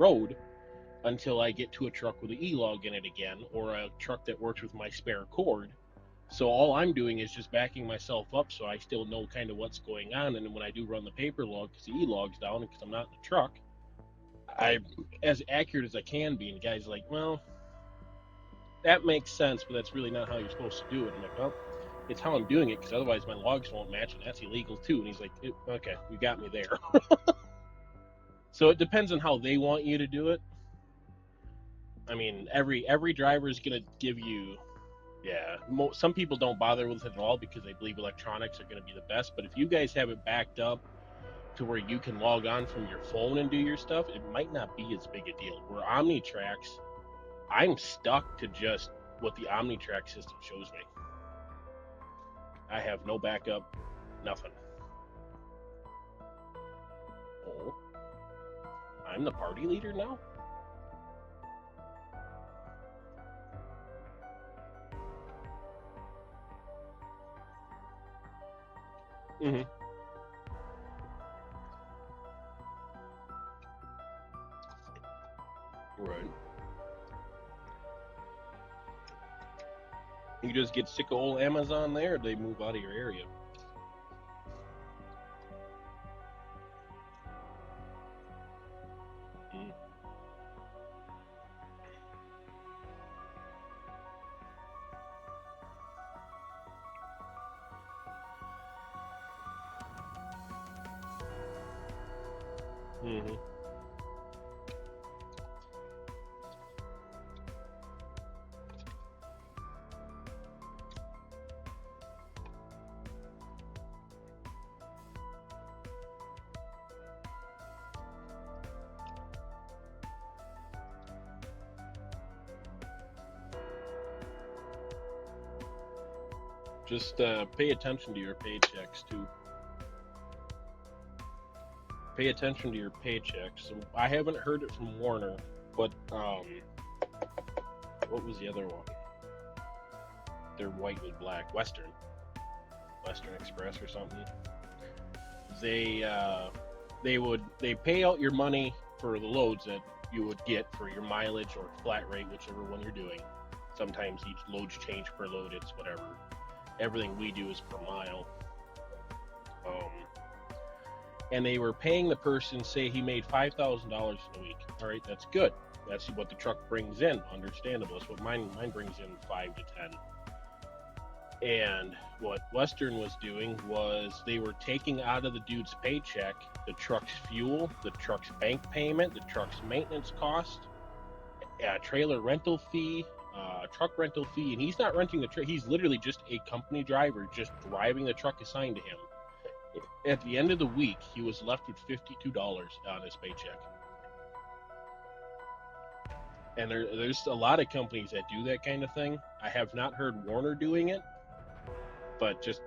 road until I get to a truck with an e-log in it again, or a truck that works with my spare cord. So all I'm doing is just backing myself up so I still know kind of what's going on. And when I do run the paper log, because the e-log's down and because I'm not in the truck, I'm as accurate as I can be. And the guy's like, well, that makes sense, but that's really not how you're supposed to do it. I'm like, well, it's how I'm doing it, because otherwise my logs won't match, and that's illegal too. And he's like, okay, you got me there. So it depends on how they want you to do it. I mean, every driver is going to give you, yeah. Some people don't bother with it at all because they believe electronics are going to be the best. But if you guys have it backed up to where you can log on from your phone and do your stuff, it might not be as big a deal. Where OmniTrax, I'm stuck to just what the OmniTrax system shows me. I have no backup, nothing. Oh, I'm the party leader now? Mm-hmm. Right. You just get sick of old Amazon there, or they move out of your area? Mm. Mm-hmm. Just pay attention to your paychecks too. Pay attention to your paychecks. I haven't heard it from Warner, but what was the other one? They're white with black. Western Express or something. They they pay out your money for the loads that you would get for your mileage or flat rate, whichever one you're doing. Sometimes each loads change per load. It's whatever. Everything we do is per mile. Um, and they were paying the person, say he made $5,000 in a week. All right, that's good. That's what the truck brings in. Understandable. That's what mine brings in, 5 to 10. And what Western was doing was they were taking out of the dude's paycheck the truck's fuel, the truck's bank payment, the truck's maintenance cost, trailer rental fee, truck rental fee, and he's not renting the truck. He's literally just a company driver, just driving the truck assigned to him. At the end of the week, he was left with $52 on his paycheck. And there's a lot of companies that do that kind of thing. I have not heard Warner doing it, but just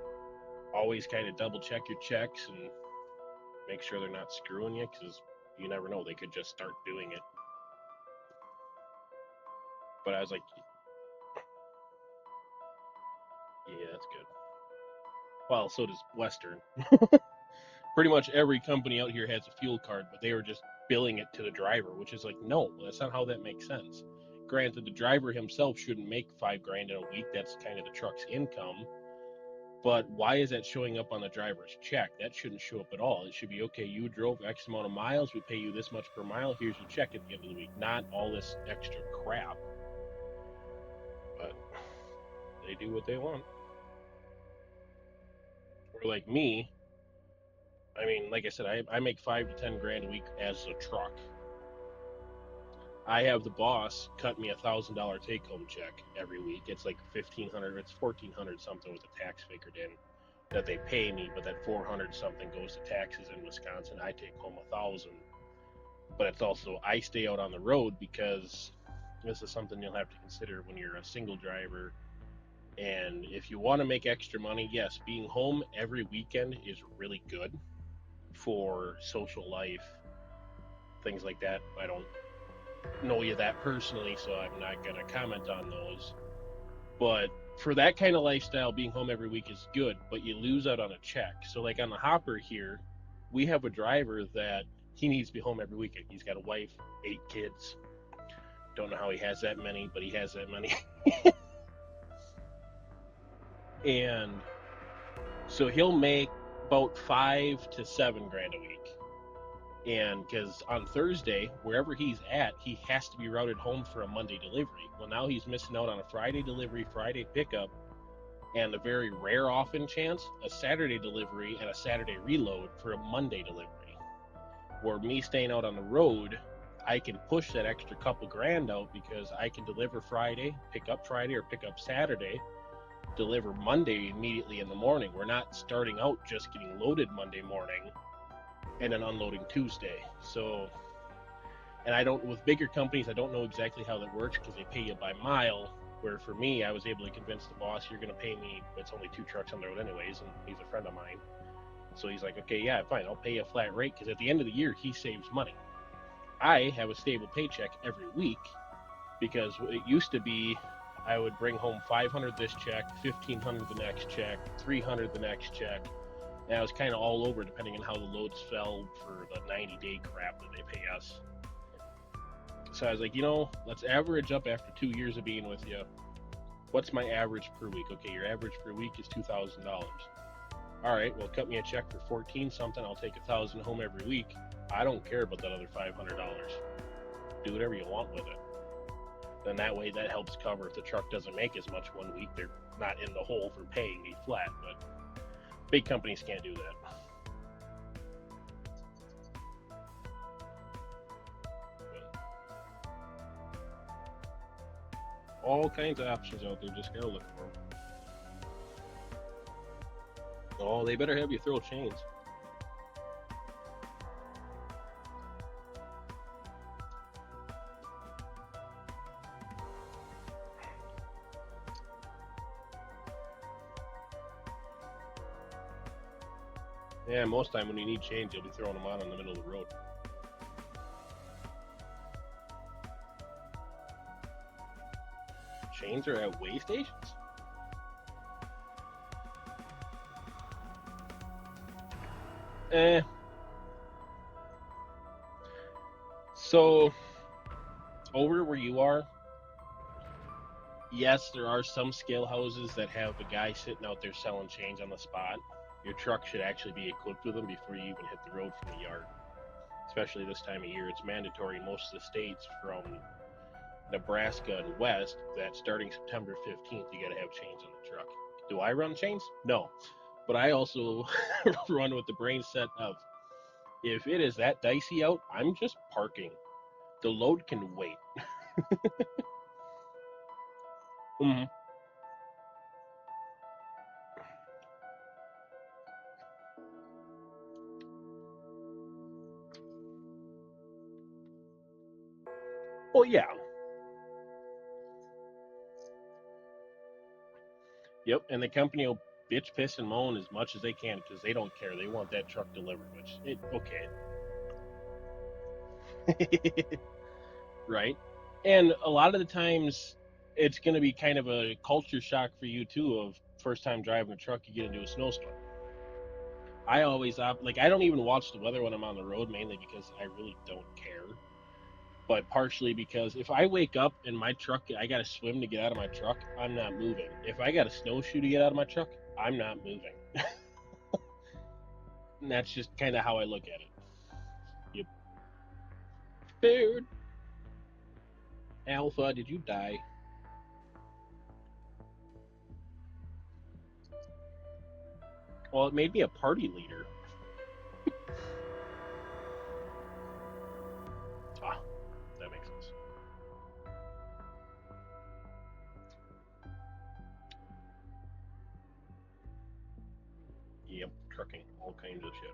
always kind of double check your checks and make sure they're not screwing you, because you never know, they could just start doing it. But I was like, yeah, that's good. Well, so does Western. Pretty much every company out here has a fuel card, but they were just billing it to the driver, which is like, no, that's not how that makes sense. Granted, the driver himself shouldn't make $5,000 in a week. That's kind of the truck's income. But why is that showing up on the driver's check? That shouldn't show up at all. It should be, okay, you drove X amount of miles, we pay you this much per mile, here's your check at the end of the week. Not all this extra crap. But they do what they want. Or like me, I mean, like I said, I make 5 to 10 grand a week as a truck. I have the boss cut me $1,000 take home check every week. It's like 1,500, it's 1,400 something with the tax figured in that they pay me, but that 400 something goes to taxes in Wisconsin. I take home 1,000, but it's also, I stay out on the road because this is something you'll have to consider when you're a single driver. And if you want to make extra money, yes, being home every weekend is really good for social life, things like that. I don't know you that personally, so I'm not going to comment on those. But for that kind of lifestyle, being home every week is good, but you lose out on a check. So, like on the hopper here, we have a driver that he needs to be home every weekend. He's got a wife, 8 kids. Don't know how he has that many, but he has that many. And so he'll make about 5 to 7 grand a week. And because on Thursday, wherever he's at, he has to be routed home for a Monday delivery. Well, now he's missing out on a Friday delivery, Friday pickup, and a very rare often chance, a Saturday delivery and a Saturday reload for a Monday delivery. Where me staying out on the road, I can push that extra couple grand out because I can deliver Friday, pick up Saturday, deliver Monday immediately in the morning. We're not starting out just getting loaded Monday morning and then unloading Tuesday. So, and I don't, with bigger companies, I don't know exactly how that works because they pay you by mile. Where for me, I was able to convince the boss, you're going to pay me, it's only 2 trucks on the road anyways, and he's a friend of mine. So he's like, okay, yeah, fine, I'll pay you a flat rate because at the end of the year, he saves money. I have a stable paycheck every week because it used to be I would bring home 500 this check, 1,500 the next check, 300 the next check, and I was kind of all over depending on how the loads fell for the 90-day crap that they pay us. So I was like, let's average up after 2 years of being with you. What's my average per week? Okay, your average per week is $2,000. All right, well, cut me a check for 14 something. I'll take 1,000 home every week. I don't care about that other $500. Do whatever you want with it. Then that way, that helps cover if the truck doesn't make as much one week. They're not in the hole for paying me flat, but big companies can't do that. All kinds of options out there. Just gotta look for them. Oh, they better have you throw chains. Yeah, most time when you need chains, you'll be throwing them out in the middle of the road. Chains are at weigh stations? So, over where you are, yes, there are some scale houses that have a guy sitting out there selling chains on the spot. Your truck should actually be equipped with them before you even hit the road from the yard. Especially this time of year, it's mandatory in most of the states from Nebraska and west that starting September 15th, you got to have chains on the truck. Do I run chains? No. But I also run with the brain set of, if it is that dicey out, I'm just parking. The load can wait. Mm-hmm. Well, yeah. Yep. And the company will bitch, piss, and moan as much as they can because they don't care. They want that truck delivered, okay. Right. And a lot of the times, it's going to be kind of a culture shock for you, too, of first time driving a truck, you get into a snowstorm. I always I don't even watch the weather when I'm on the road, mainly because I really don't care. But partially because if I wake up in my truck, I got to swim to get out of my truck, I'm not moving. If I got a snowshoe to get out of my truck, I'm not moving. And that's just kind of how I look at it. Yep. Beard. Alpha, did you die? Well, it made me a party leader. Ah, that makes sense. Yep, trucking, all kinds of shit.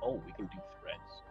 oh, we can do threads.